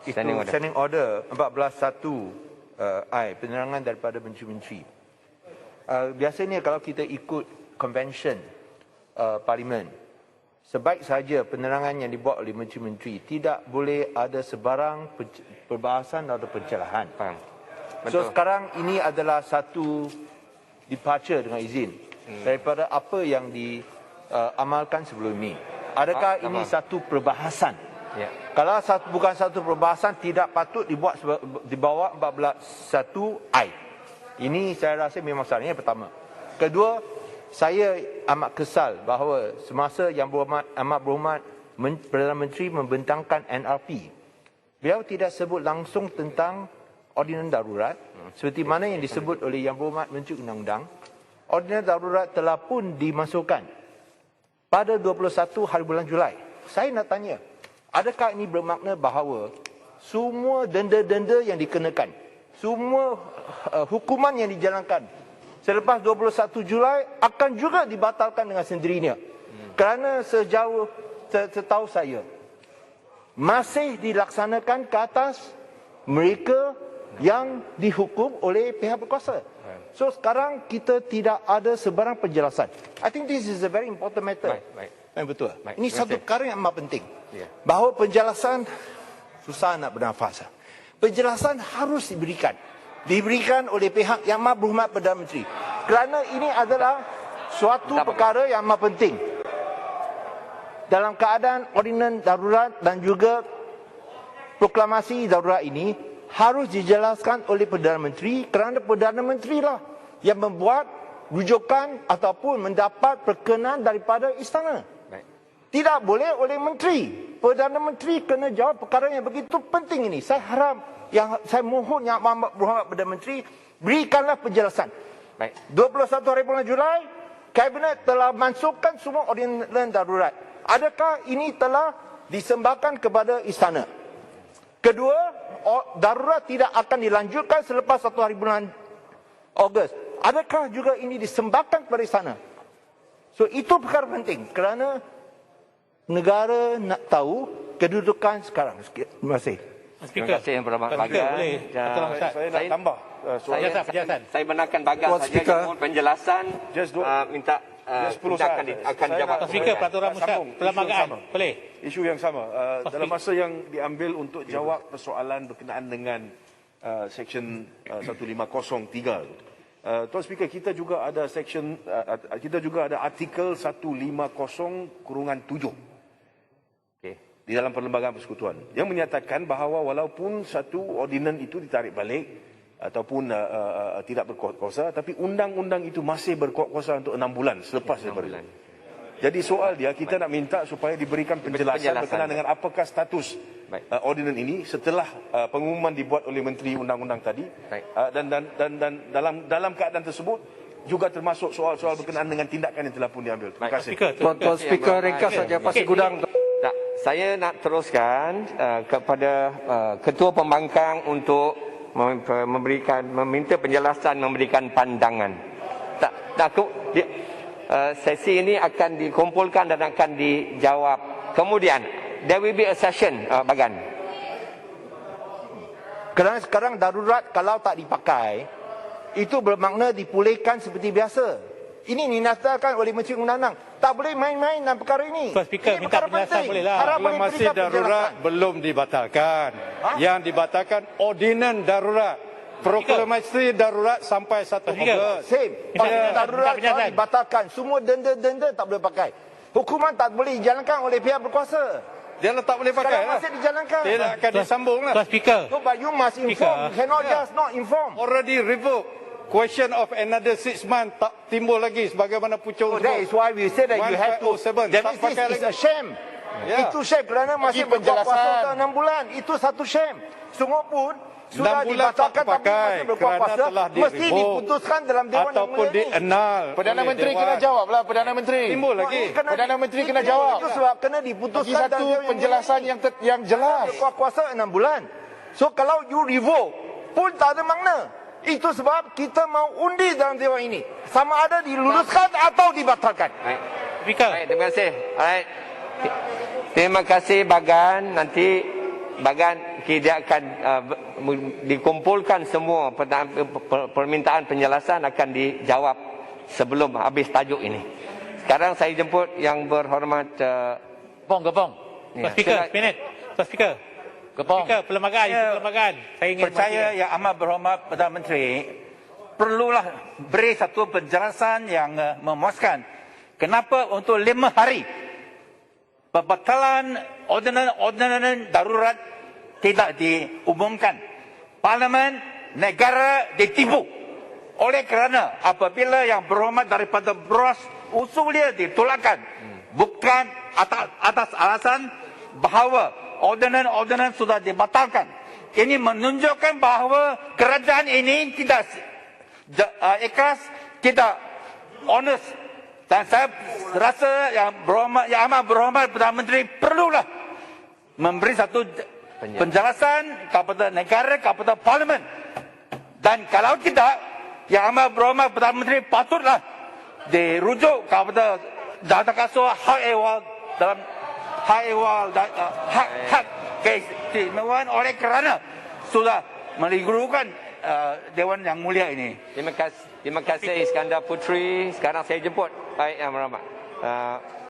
Itu Standing Order 14.1 I, penerangan daripada menteri-menteri. Biasanya kalau kita ikut convention parlimen, sebaik saja penerangan yang dibuat oleh menteri-menteri, tidak boleh ada sebarang perbahasan atau pencerahan. So sekarang ini adalah satu departure dengan izin daripada apa yang diamalkan sebelum ini. Adakah ini satu perbahasan? Ya. Kalau bukan satu perbahasan, tidak patut dibuat di bawah 14.1 I. Ini saya rasa memang salahnya pertama. Kedua, saya amat kesal bahawa semasa yang amat berhormat Perdana Menteri membentangkan NRP, beliau tidak sebut langsung tentang ordinan darurat seperti mana yang disebut oleh Yang Berhormat Menteri Undang-Undang. Ordinan darurat telah pun dimasukkan pada 21 hari bulan Julai. Saya nak tanya, adakah ini bermakna bahawa semua denda-denda yang dikenakan, semua hukuman yang dijalankan selepas 21 Julai akan juga dibatalkan dengan sendirinya? Kerana setahu saya, masih dilaksanakan ke atas mereka yang dihukum oleh pihak berkuasa. So sekarang kita tidak ada sebarang penjelasan. I think this is a very important matter. Betul. Ini satu perkara yang amat penting. Bahawa penjelasan susah nak bernafas. Penjelasan harus diberikan oleh pihak yang amat berhormat Perdana Menteri. Kerana ini adalah suatu perkara yang amat penting. Dalam keadaan ordinan darurat dan juga proklamasi darurat ini harus dijelaskan oleh Perdana Menteri, kerana Perdana Menteri lah yang membuat rujukan ataupun mendapat perkenan daripada istana. Tidak boleh oleh menteri. Perdana Menteri kena jawab perkara yang begitu penting ini. Saya harap, saya mohon Yang Berhormat Perdana Menteri, berikanlah penjelasan. 21 hari bulan Julai, Kabinet telah masukkan semua ordinan darurat. Adakah ini telah disembahkan kepada istana? Kedua, darurat tidak akan dilanjutkan selepas 1 hari bulan Ogos. Adakah juga ini disembahkan kepada istana? So itu perkara penting kerana negara nak tahu kedudukan sekarang. Terima kasih. Terima kasih yang berhormat Bagan. Saya nak tambah saya benarkan Bagan saja mohon penjelasan. Minta akan jawab. Speaker Peraturan Musyawarah Perlembagaan. Boleh. Isu yang sama. Dalam masa yang diambil untuk jawab persoalan berkenaan dengan Seksyen 1503. Tuan Speaker, kita juga ada artikel 150/7 di dalam Perlembagaan Persekutuan yang menyatakan bahawa walaupun satu ordinan itu ditarik balik ataupun tidak berkuasa, tapi undang-undang itu masih berkuasa untuk 6 bulan selepas daripada itu. Jadi soal dia, kita nak minta supaya diberikan penjelasan berkenaan dengan apakah status ordinan ini setelah pengumuman dibuat oleh Menteri Undang-Undang tadi, dan dalam keadaan tersebut juga termasuk soal-soal berkenaan dengan tindakan yang telah pun diambil. Terima kasih. Tuan Speaker, ringkas saja Pasir Gudang. Saya nak teruskan kepada Ketua Pembangkang untuk meminta penjelasan, memberikan pandangan. Sesi ini akan dikumpulkan dan akan dijawab. Kemudian there will be a session, Bagan. Kerana sekarang darurat kalau tak dipakai, itu bermakna dipulihkan seperti biasa. Ini dinyatakan oleh Menteri Undang-Undang. Tak boleh main-main dalam perkara ini. Tuan Speaker, minta penjelasan bolehlah. Kalau masih darurat, belum dibatalkan. Yang dibatalkan ordinan darurat. Proklamasi darurat sampai 1 Ogos. Ordinan darurat kalau dibatalkan, semua denda-denda tak boleh pakai. Hukuman tak boleh dijalankan oleh pihak berkuasa. Dia tak boleh pakai. Sekarang masih dijalankan. Tidak akan disambung lah. Tuan Speaker. So, but you must inform. You cannot just not inform. Already revoked. Question of another 6 months tak timbul lagi sebagaimana pucuk. So that is why we say that you have to. That is a shame. Itu shame kerana masih berkuasa 6 bulan. Itu satu shame. Semua pun sudah dibatalkan tapi masih berkuasa. Mesti diputuskan dalam Dewan Yang Mulia ataupun dienal. Perdana Menteri kena jawab lah. Perdana Menteri. Timbul lagi. Perdana Menteri kena jawab. Itu sebab kena diputuskan satu penjelasan yang jelas. Berkuasa 6 bulan. So kalau you revoke pun tak ada makna. Itu sebab kita mau undi dalam Dewan ini. Sama ada diluluskan atau dibatalkan. Baik, terima kasih. Alright. Terima kasih Bagan. Nanti bagan dia akan dikumpulkan semua permintaan penjelasan akan dijawab sebelum habis tajuk ini. Sekarang saya jemput yang berhormat Gepong. Ya, Speaker, minit. Speaker. Gepong. Speaker, perlembagaan. Saya ingin Percaya Yang Amat Berhormat Perdana Menteri perlulah beri satu penjelasan yang memuaskan. Kenapa untuk 5 hari pembatalan ordinan darurat tidak diumumkan. Parlimen negara ditipu. Oleh kerana apabila Yang Berhormat daripada Bros usulnya ditolakkan, bukan atas alasan bahawa ordinan sudah dibatalkan. Ini menunjukkan bahawa kerajaan ini tidak ikhlas, tidak honest. Dan saya rasa Yang Amat Berhormat Perdana Menteri perlulah memberi satu penjelasan kepada negara, kepada Parlimen. Dan kalau tidak, Yang Amat Berhormat Perdana Menteri patutlah dirujuk kepada data kasut hak ehwal dalam hak keistimewaan oleh kerana sudah meligurukan Dewan Yang Mulia ini. Terima kasih Iskandar Puteri. Sekarang saya jemput Baik Yang Berhormat